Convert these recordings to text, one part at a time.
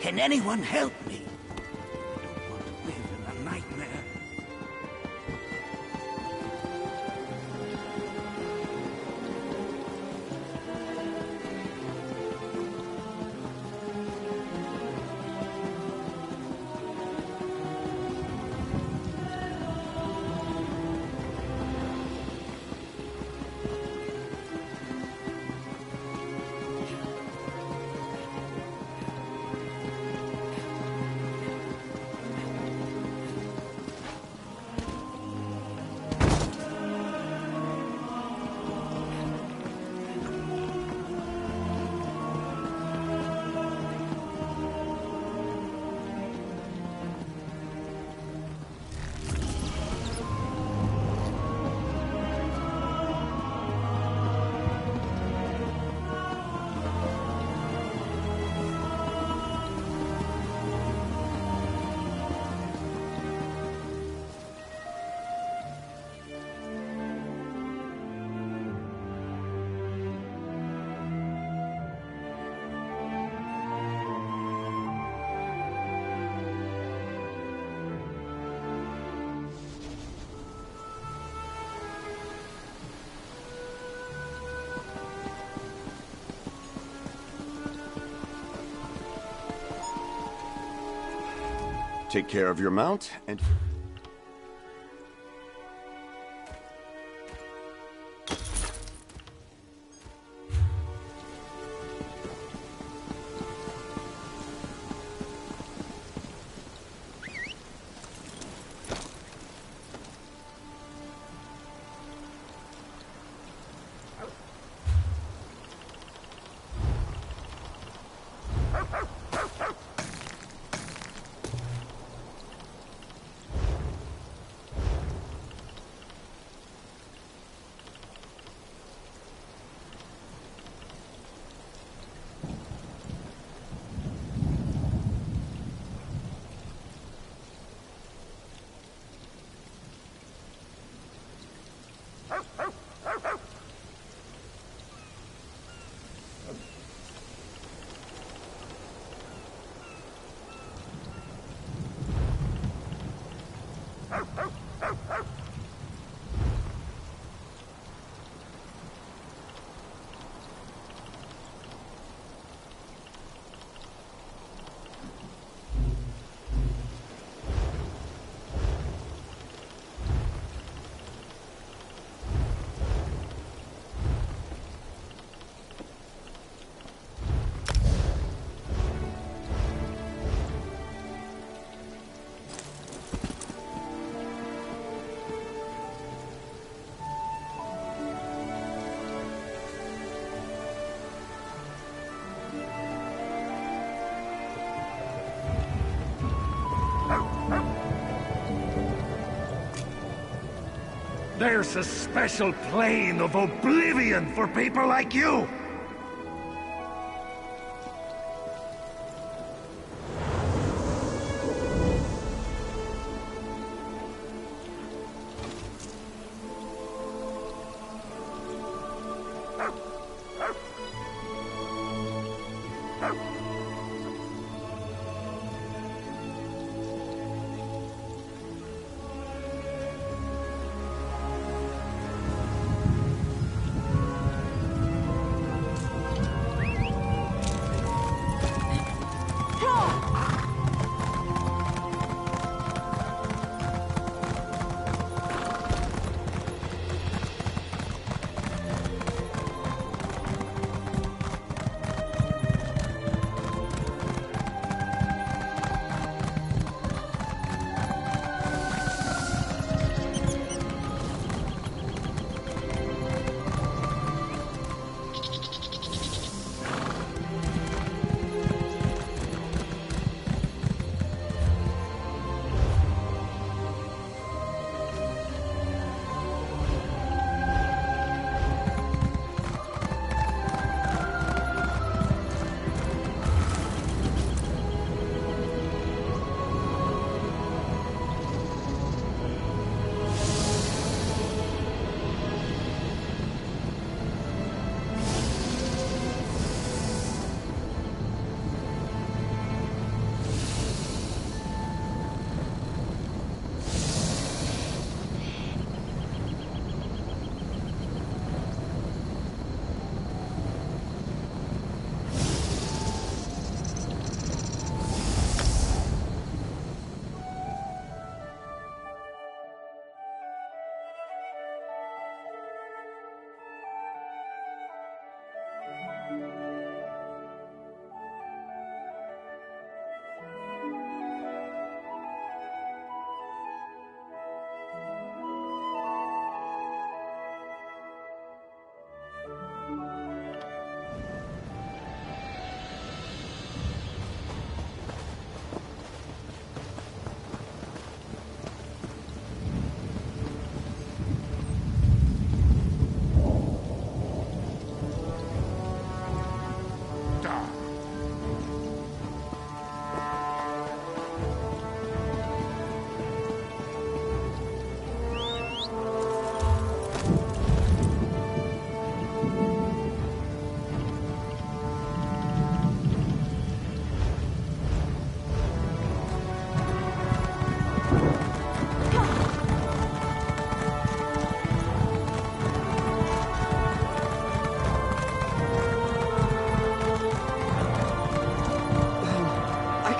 Can anyone help me? I don't want to live in a nightmare. Take care of your mount, and... There's a special plane of oblivion for people like you!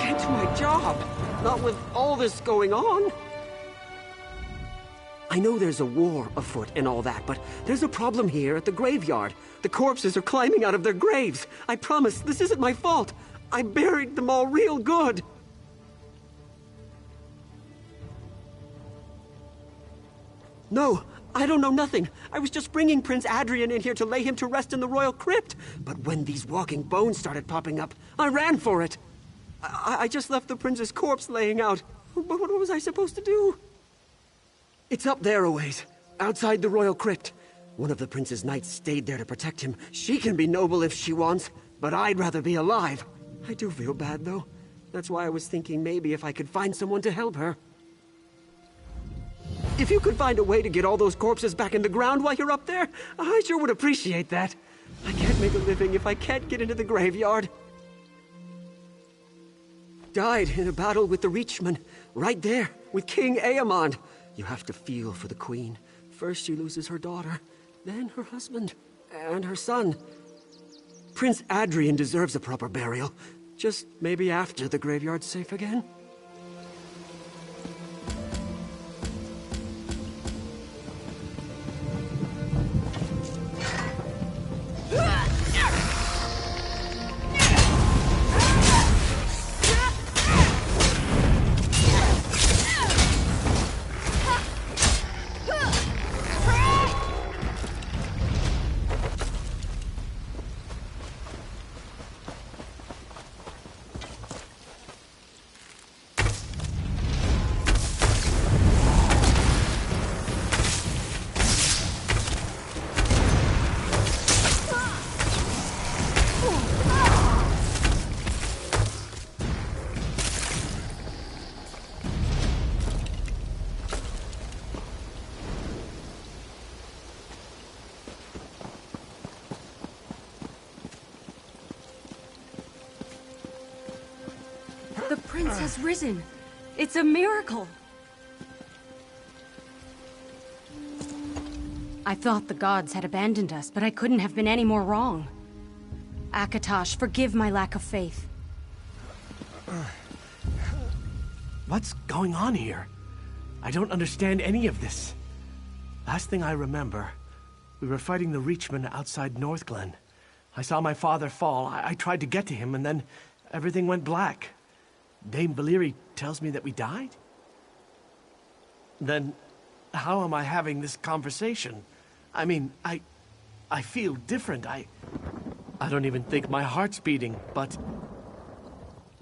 can't do my job. Not with all this going on. I know there's a war afoot and all that, but there's a problem here at the graveyard. The corpses are climbing out of their graves. I promise, this isn't my fault. I buried them all real good. No, I don't know nothing. I was just bringing Prince Adrian in here to lay him to rest in the royal crypt. But when these walking bones started popping up, I ran for it. I just left the prince's corpse laying out. But what was I supposed to do? It's up there a ways, outside the royal crypt. One of the prince's knights stayed there to protect him. She can be noble if she wants, but I'd rather be alive. I do feel bad, though. That's why I was thinking maybe if I could find someone to help her. If you could find a way to get all those corpses back in the ground while you're up there, I sure would appreciate that. I can't make a living if I can't get into the graveyard. Died in a battle with the Reachmen, right there, with King Aemond. You have to feel for the queen. First she loses her daughter, then her husband, and her son. Prince Adrian deserves a proper burial. Just maybe after the graveyard's safe again. The prince has risen. It's a miracle. I thought the gods had abandoned us, but I couldn't have been any more wrong. Akatosh, forgive my lack of faith. What's going on here? I don't understand any of this. Last thing I remember, we were fighting the Reachmen outside Northglen. I saw my father fall. I tried to get to him, and then everything went black. Dame Valyrie tells me that we died? Then how am I having this conversation? I mean, I feel different. I don't even think my heart's beating, but...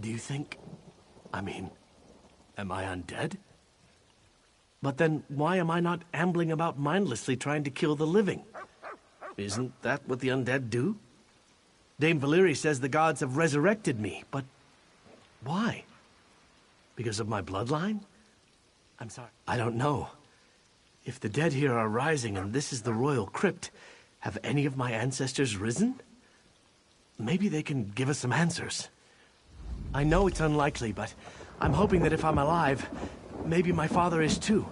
Do you think... I mean, am I undead? But then why am I not ambling about mindlessly trying to kill the living? Isn't that what the undead do? Dame Valyrie says the gods have resurrected me, but why? Because of my bloodline? I'm sorry. I don't know. If the dead here are rising and this is the royal crypt, have any of my ancestors risen? Maybe they can give us some answers. I know it's unlikely, but I'm hoping that if I'm alive, maybe my father is too.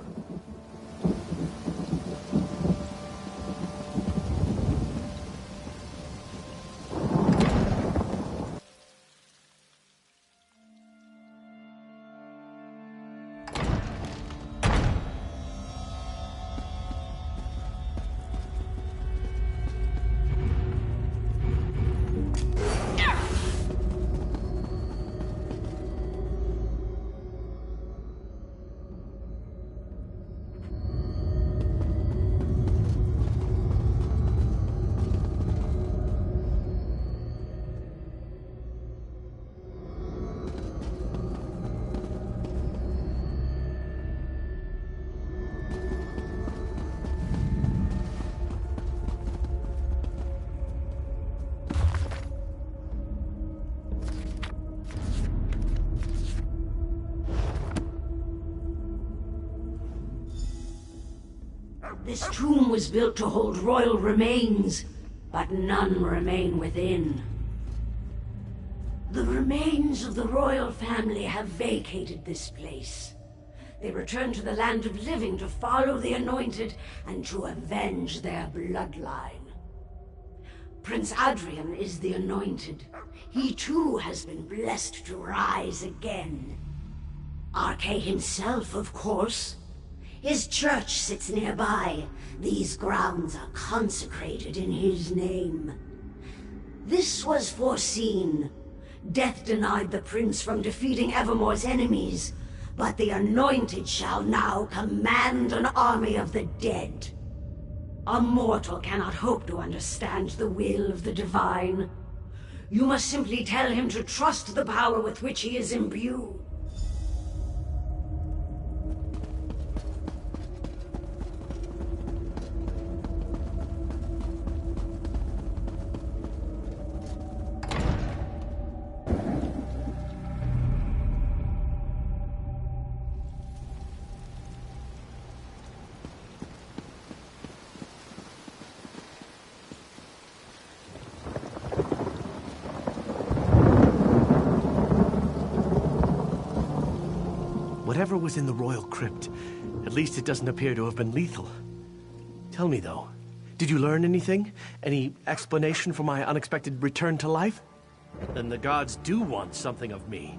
This tomb was built to hold royal remains, but none remain within. The remains of the royal family have vacated this place. They return to the land of living to follow the anointed and to avenge their bloodline. Prince Adrian is the Anointed. He too has been blessed to rise again. Arkay himself, of course. His church sits nearby. These grounds are consecrated in his name. This was foreseen. Death denied the prince from defeating Evermore's enemies, but the Anointed shall now command an army of the dead. A mortal cannot hope to understand the will of the Divine. You must simply tell him to trust the power with which he is imbued. Whatever was in the royal crypt, at least it doesn't appear to have been lethal. Tell me, though, did you learn anything? Any explanation for my unexpected return to life? Then the gods do want something of me.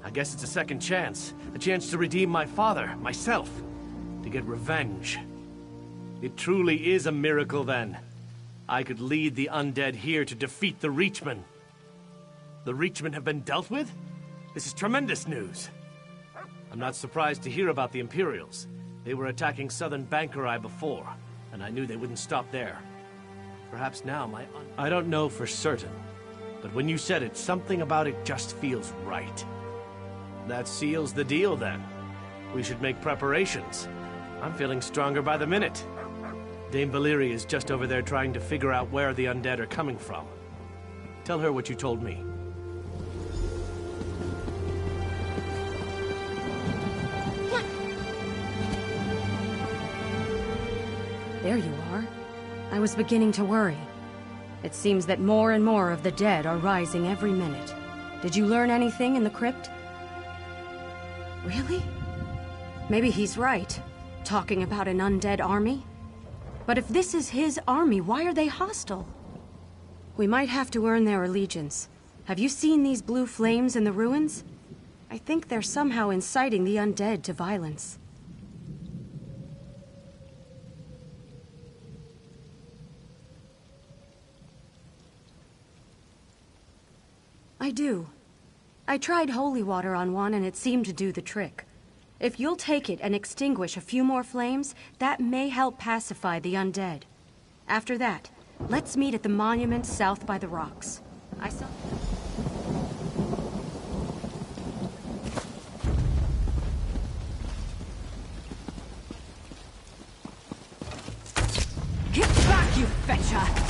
I guess it's a second chance. A chance to redeem my father, myself. To get revenge. It truly is a miracle, then. I could lead the undead here to defeat the Reachmen. The Reachmen have been dealt with? This is tremendous news. I'm not surprised to hear about the Imperials. They were attacking southern Bankerai before, and I knew they wouldn't stop there. Perhaps now I don't know for certain, but when you said it, something about it just feels right. That seals the deal, then. We should make preparations. I'm feeling stronger by the minute. Dame Valyria is just over there trying to figure out where the undead are coming from. Tell her what you told me. There you are. I was beginning to worry. It seems that more and more of the dead are rising every minute. Did you learn anything in the crypt? Really? Maybe he's right, talking about an undead army. But if this is his army, why are they hostile? We might have to earn their allegiance. Have you seen these blue flames in the ruins? I think they're somehow inciting the undead to violence. I do. I tried holy water on one and it seemed to do the trick. If you'll take it and extinguish a few more flames, that may help pacify the undead. After that, let's meet at the monument south by the rocks. I saw... Get back, you fetcher!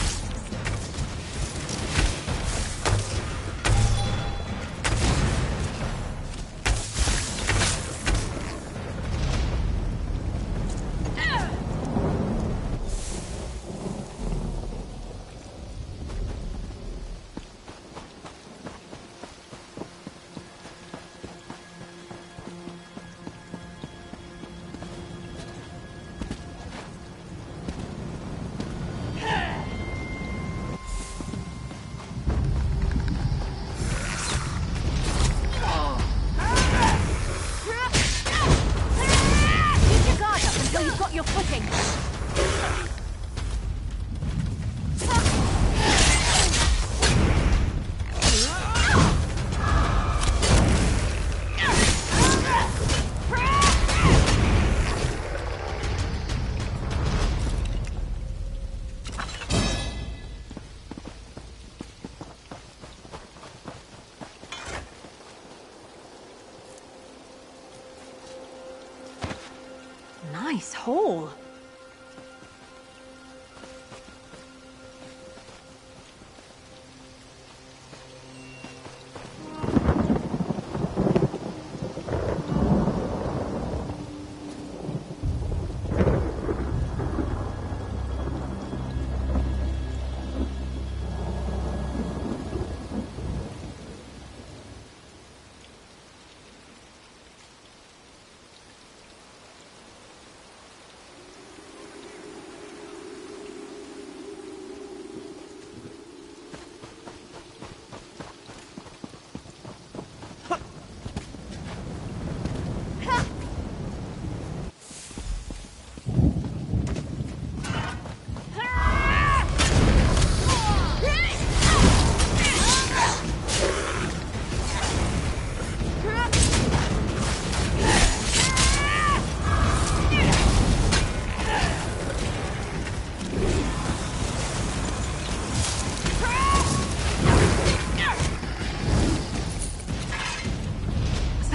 Nice hole.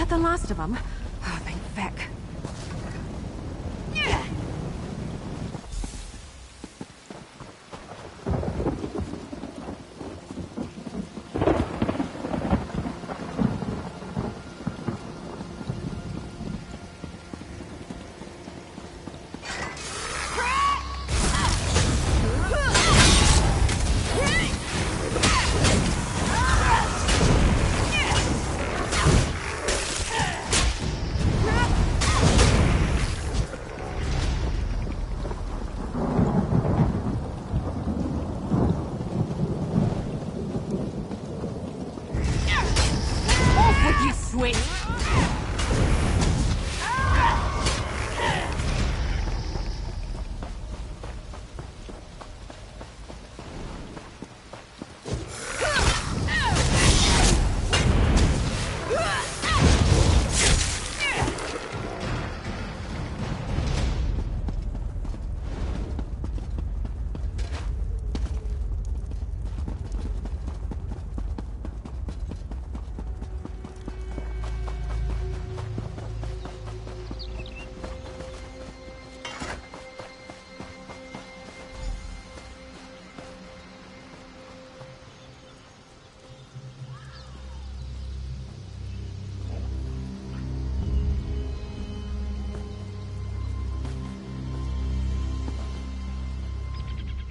that the last of them? Oh, thank feck.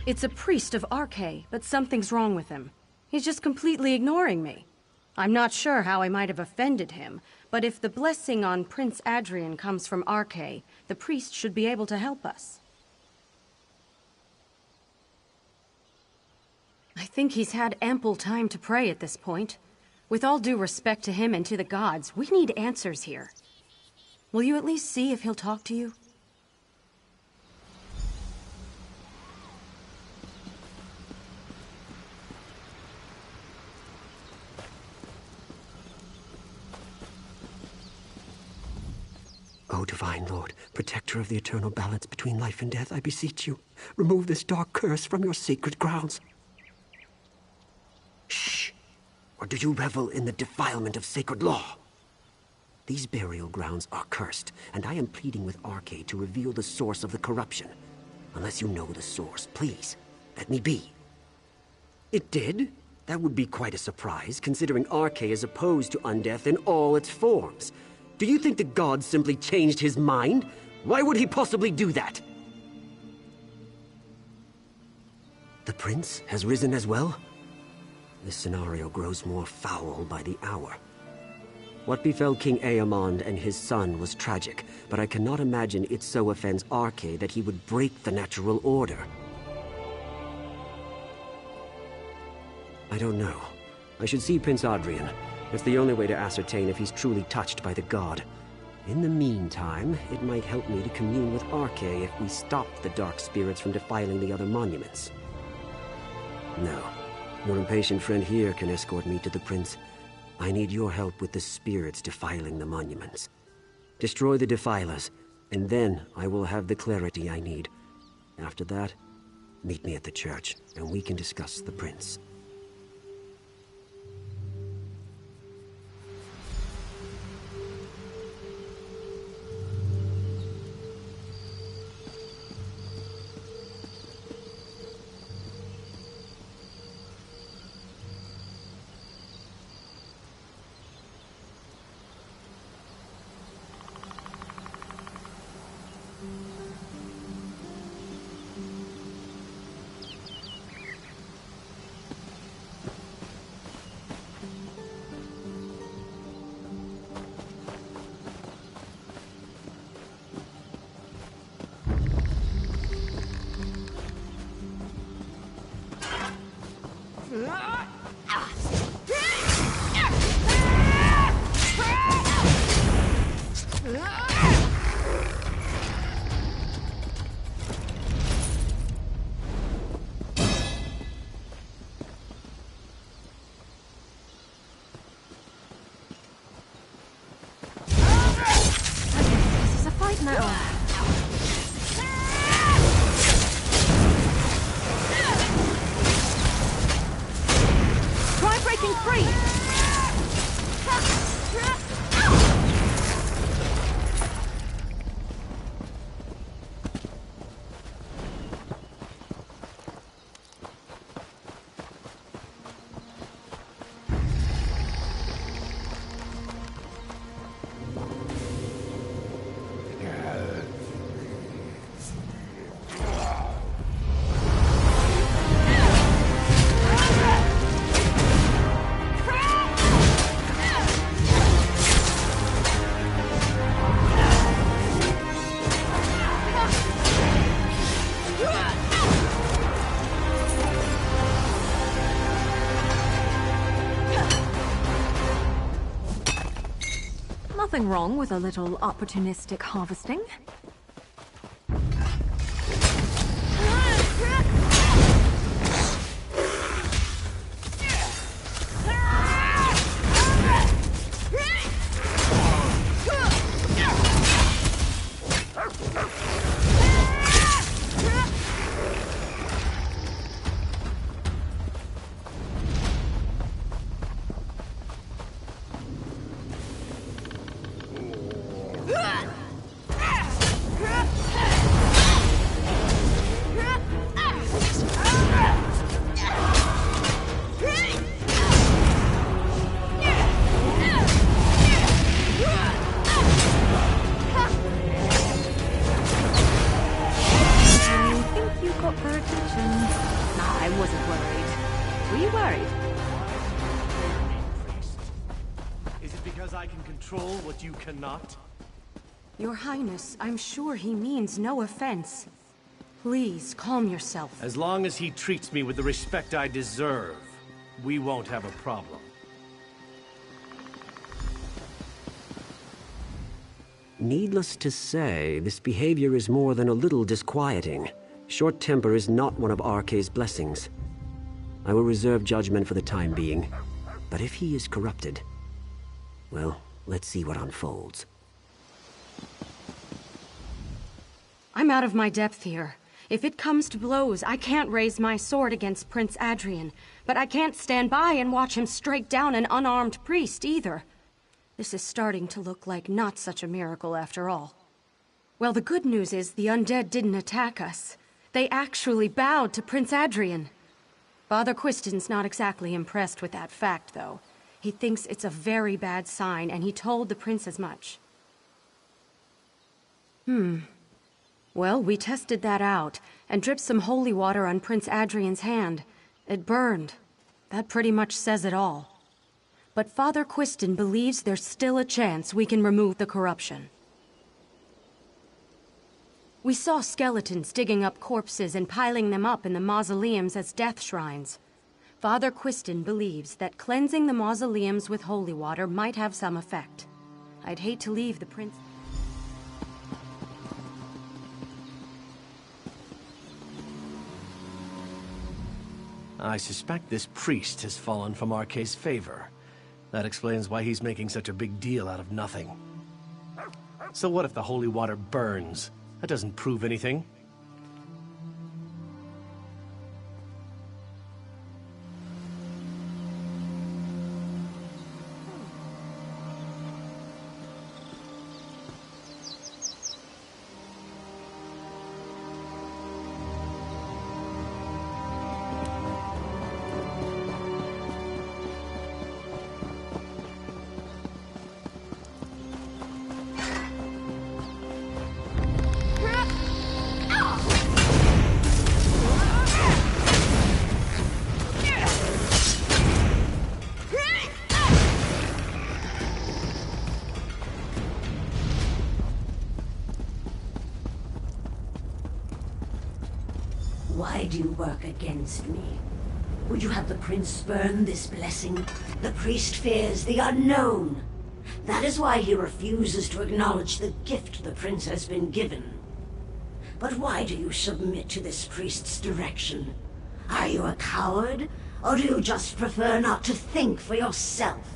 It's a priest of Arkay, but something's wrong with him. He's just completely ignoring me. I'm not sure how I might have offended him, but if the blessing on Prince Adrian comes from Arkay, the priest should be able to help us. I think he's had ample time to pray at this point. With all due respect to him and to the gods, we need answers here. Will you at least see if he'll talk to you? O Divine Lord, protector of the eternal balance between life and death, I beseech you, remove this dark curse from your sacred grounds. Shh! Or do you revel in the defilement of sacred law? These burial grounds are cursed, and I am pleading with Arkay to reveal the source of the corruption. Unless you know the source, please, let me be. It did? That would be quite a surprise, considering Arkay is opposed to undeath in all its forms. Do you think the god simply changed his mind? Why would he possibly do that? The prince has risen as well? This scenario grows more foul by the hour. What befell King Eamond and his son was tragic, but I cannot imagine it so offends Arkay that he would break the natural order. I don't know. I should see Prince Adrian. It's the only way to ascertain if he's truly touched by the god. In the meantime, it might help me to commune with Arkay if we stop the dark spirits from defiling the other monuments. No. Your impatient friend here can escort me to the prince. I need your help with the spirits defiling the monuments. Destroy the defilers, and then I will have the clarity I need. After that, meet me at the church, and we can discuss the prince. Try breaking free! Nothing wrong with a little opportunistic harvesting. What you cannot? Your Highness, I'm sure he means no offense. Please, calm yourself. As long as he treats me with the respect I deserve, we won't have a problem. Needless to say, this behavior is more than a little disquieting. Short temper is not one of Arkay's blessings. I will reserve judgment for the time being. But if he is corrupted, well, let's see what unfolds. I'm out of my depth here. If it comes to blows, I can't raise my sword against Prince Adrian, but I can't stand by and watch him strike down an unarmed priest either. This is starting to look like not such a miracle after all. Well, the good news is the undead didn't attack us. They actually bowed to Prince Adrian. Father Quiston's not exactly impressed with that fact, though. He thinks it's a very bad sign, and he told the prince as much. Well, we tested that out, and dripped some holy water on Prince Adrian's hand. It burned. That pretty much says it all. But Father Quiston believes there's still a chance we can remove the corruption. We saw skeletons digging up corpses and piling them up in the mausoleums as death shrines. Father Quiston believes that cleansing the mausoleums with holy water might have some effect. I'd hate to leave the prince... I suspect this priest has fallen from Arkay's favor. That explains why he's making such a big deal out of nothing. So what if the holy water burns? That doesn't prove anything. Why do you work against me? Would you have the prince spurn this blessing? The priest fears the unknown. That is why he refuses to acknowledge the gift the prince has been given. But why do you submit to this priest's direction? Are you a coward? Or do you just prefer not to think for yourself?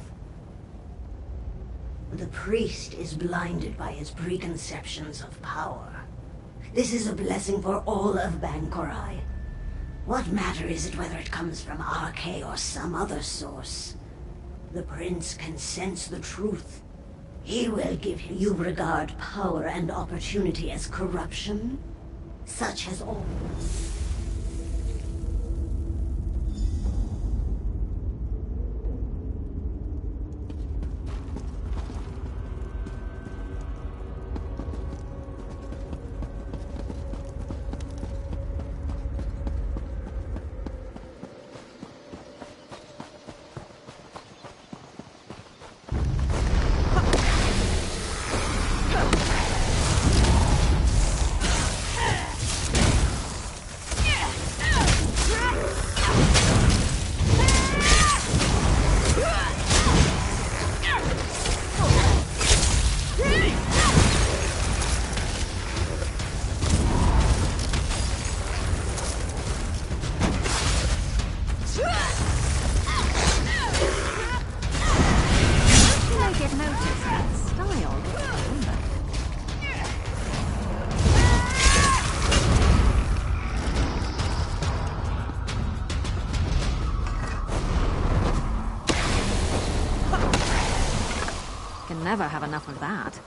The priest is blinded by his preconceptions of power. This is a blessing for all of Bankorai. What matter is it whether it comes from Arkay or some other source? The prince can sense the truth. He will give him. You regard power and opportunity as corruption? Such has all... Can never have enough of that.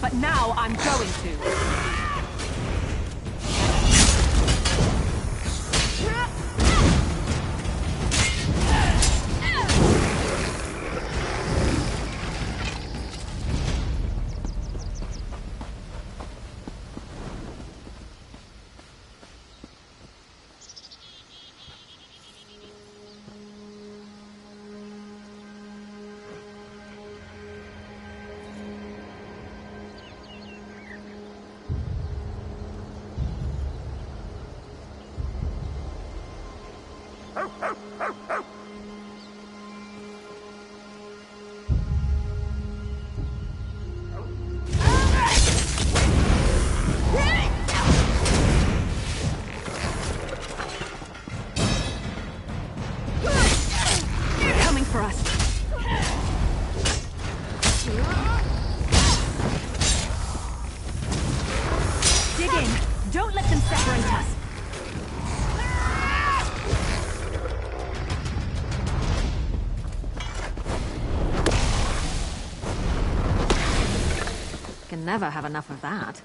But now I'm going to. Never have enough of that.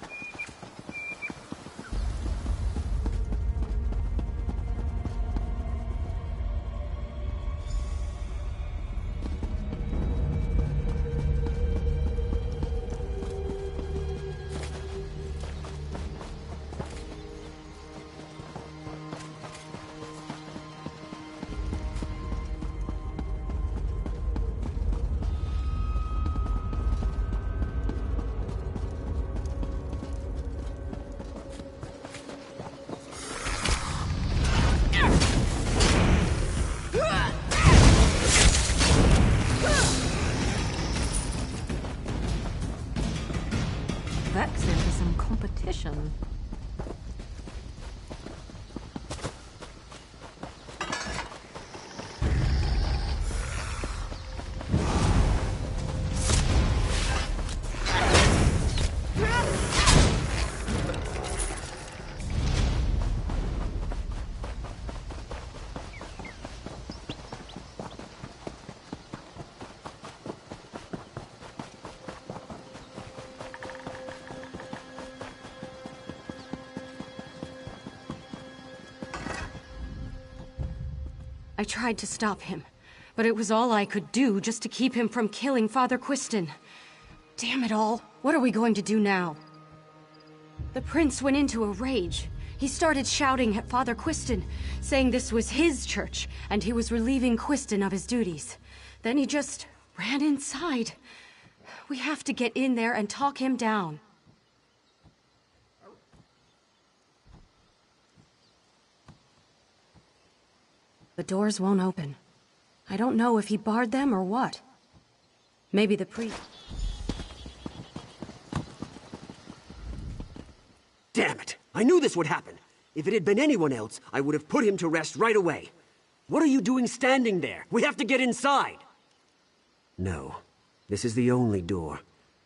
Vex into some competition. I tried to stop him, but it was all I could do just to keep him from killing Father Quiston. Damn it all, what are we going to do now? The prince went into a rage. He started shouting at Father Quiston, saying this was his church, and he was relieving Quiston of his duties. Then he just ran inside. We have to get in there and talk him down. The doors won't open. I don't know if he barred them or what. Maybe the priest... Damn it! I knew this would happen. If it had been anyone else, I would have put him to rest right away. What are you doing standing there? We have to get inside! No. This is the only door,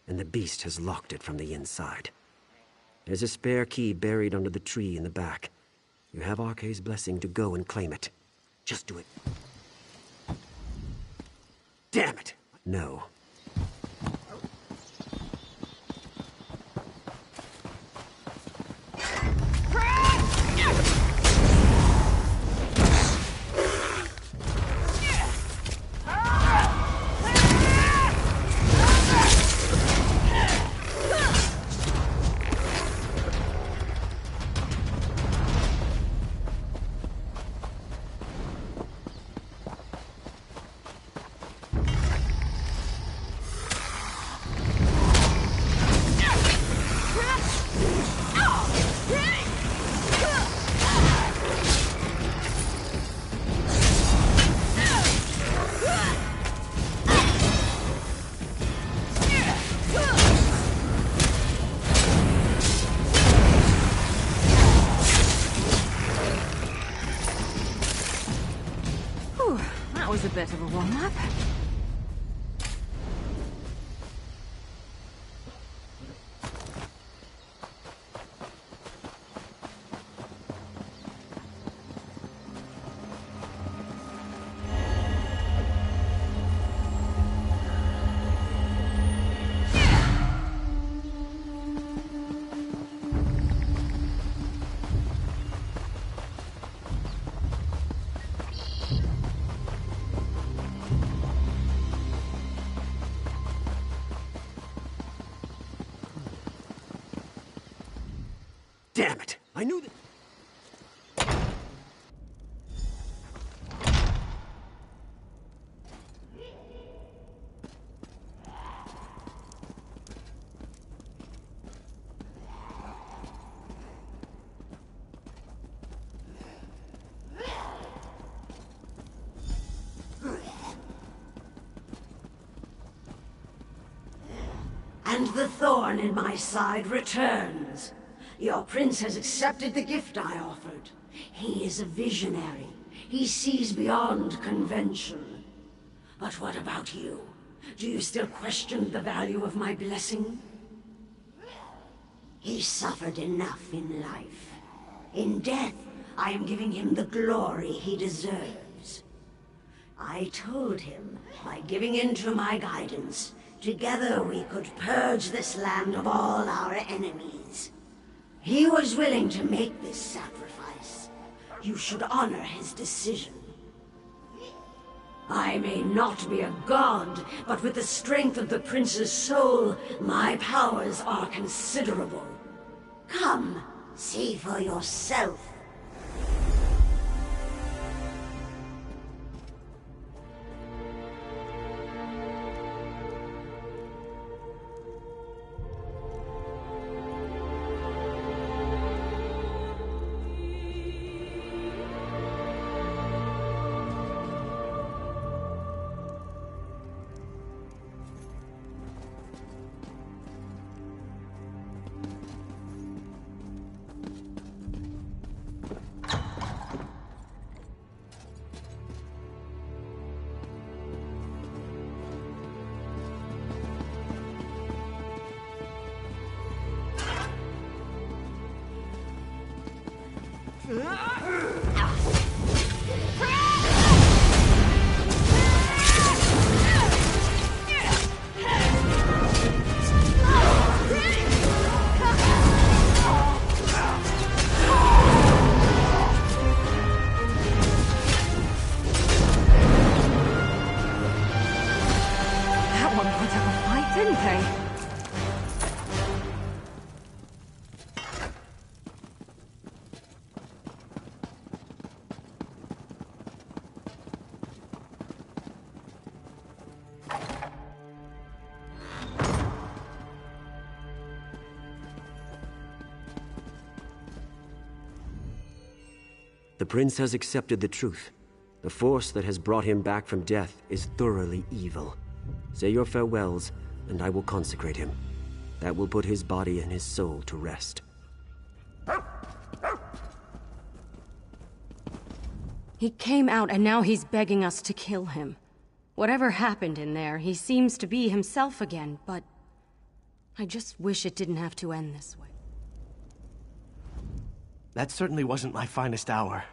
and the beast has locked it from the inside. There's a spare key buried under the tree in the back. You have Arkay's blessing to go and claim it. Just do it. Damn it! No. That was a bit of a warm-up. Damn it! I knew that... And the thorn in my side returns. Your prince has accepted the gift I offered. He is a visionary. He sees beyond convention. But what about you? Do you still question the value of my blessing? He suffered enough in life. In death, I am giving him the glory he deserves. I told him, by giving in to my guidance, together we could purge this land of all our enemies. He was willing to make this sacrifice. You should honor his decision. I may not be a god, but with the strength of the prince's soul, my powers are considerable. Come, see for yourself. That one put up a fight, didn't they? The prince has accepted the truth. The force that has brought him back from death is thoroughly evil. Say your farewells, and I will consecrate him. That will put his body and his soul to rest. He came out and now he's begging us to kill him. Whatever happened in there, he seems to be himself again, but I just wish it didn't have to end this way. That certainly wasn't my finest hour.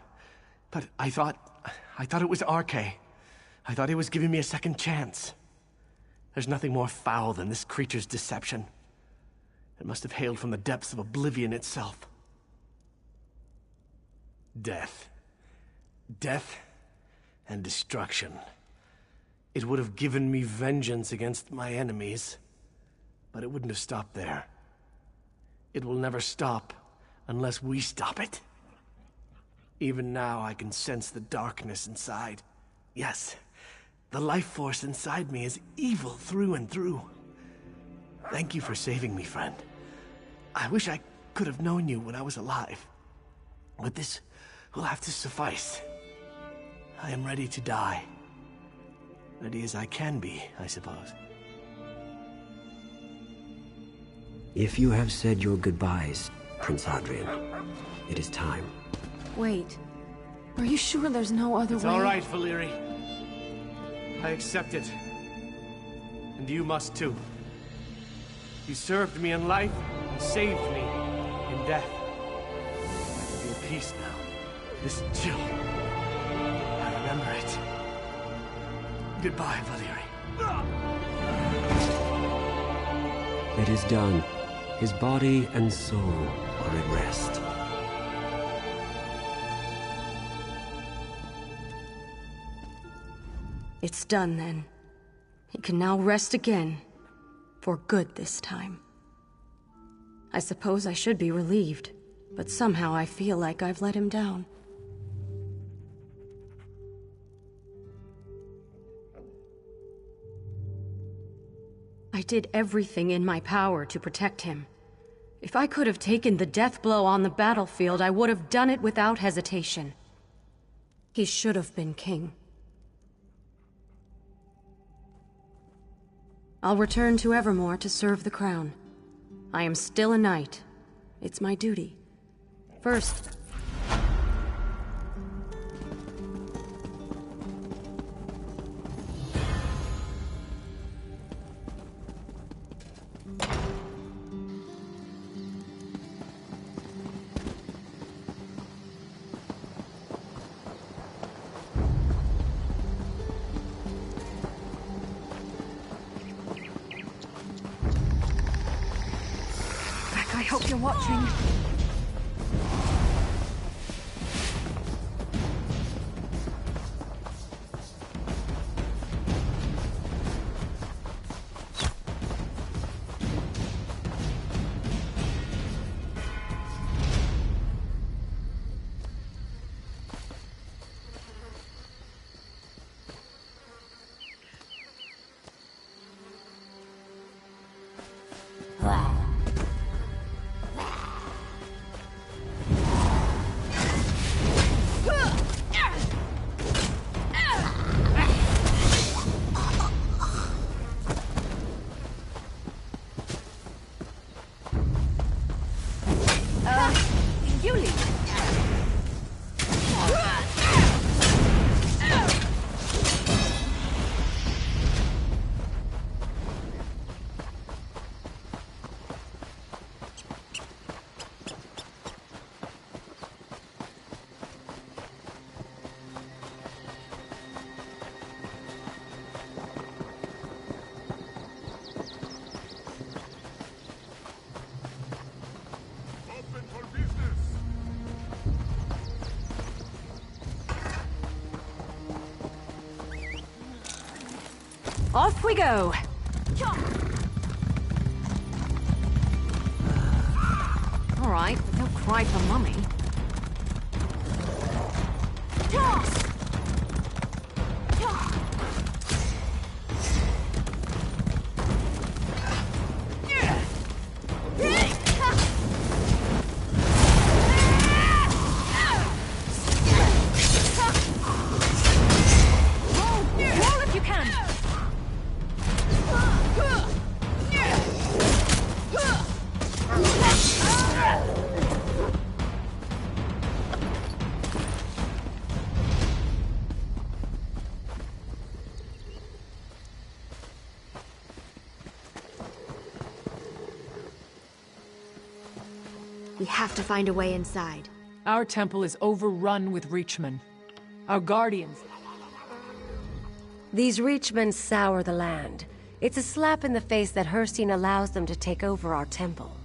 But I thought it was RK. I thought he was giving me a second chance. There's nothing more foul than this creature's deception. It must have hailed from the depths of oblivion itself. Death. Death and destruction. It would have given me vengeance against my enemies, but it wouldn't have stopped there. It will never stop unless we stop it. Even now I can sense the darkness inside. Yes, the life force inside me is evil through and through. Thank you for saving me, friend. I wish I could have known you when I was alive. But this will have to suffice. I am ready to die. Ready as I can be, I suppose. If you have said your goodbyes, Prince Hadrian, it is time. Wait. Are you sure there's no other way? It's all right, Valyri. I accept it. And you must too. You served me in life and saved me in death. I can be at peace now. This chill. I remember it. Goodbye, Valyri. It is done. His body and soul are at rest. It's done then. He can now rest again. For good this time. I suppose I should be relieved, but somehow I feel like I've let him down. I did everything in my power to protect him. If I could have taken the death blow on the battlefield, I would have done it without hesitation. He should have been king. I'll return to Evermore to serve the crown. I am still a knight. It's my duty. First, I hope you're watching. You lead. Off we go! Alright, but don't cry for mummy. have to find a way inside. Our temple is overrun with Reachmen. Our guardians. These Reachmen sour the land. It's a slap in the face that Herstein allows them to take over our temple.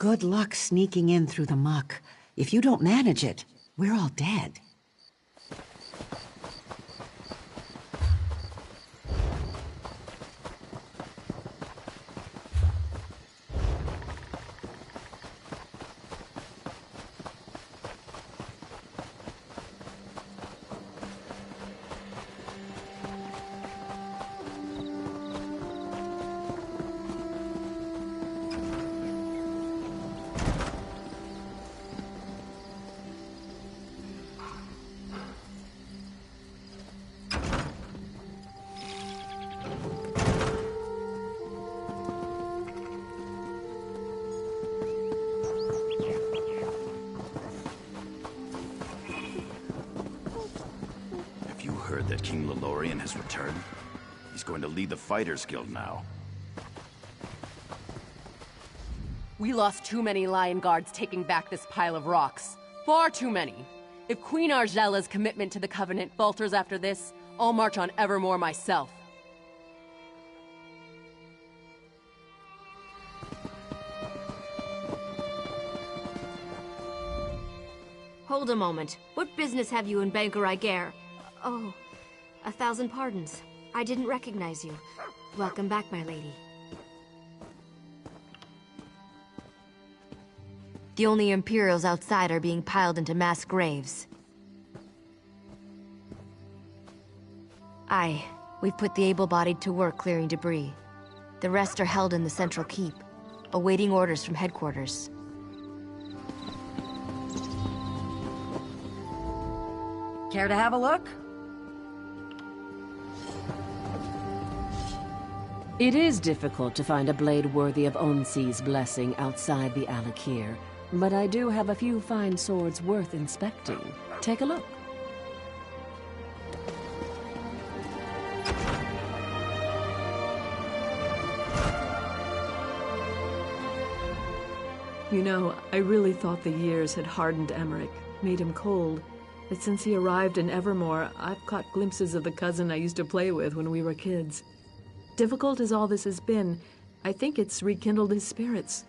Good luck sneaking in through the muck. If you don't manage it, we're all dead. Heard that King Lelorian has returned. He's going to lead the Fighters Guild now. We lost too many Lion Guards taking back this pile of rocks. Far too many. If Queen Argella's commitment to the Covenant falters after this, I'll march on Evermore myself. Hold a moment. What business have you in Banco Riger? Oh, 1,000 pardons. I didn't recognize you. Welcome back, my lady. The only Imperials outside are being piled into mass graves. Aye, we've put the able-bodied to work clearing debris. The rest are held in the central keep, awaiting orders from headquarters. Care to have a look? It is difficult to find a blade worthy of Onsi's blessing outside the Alakir, but I do have a few fine swords worth inspecting. Take a look. You know, I really thought the years had hardened Emmerich, made him cold. But since he arrived in Evermore, I've caught glimpses of the cousin I used to play with when we were kids. Difficult as all this has been, I think it's rekindled his spirits.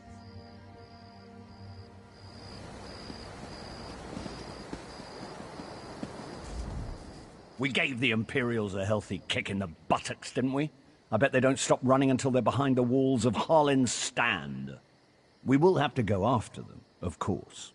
We gave the Imperials a healthy kick in the buttocks, didn't we? I bet they don't stop running until they're behind the walls of Harlin's Stand. We will have to go after them, of course.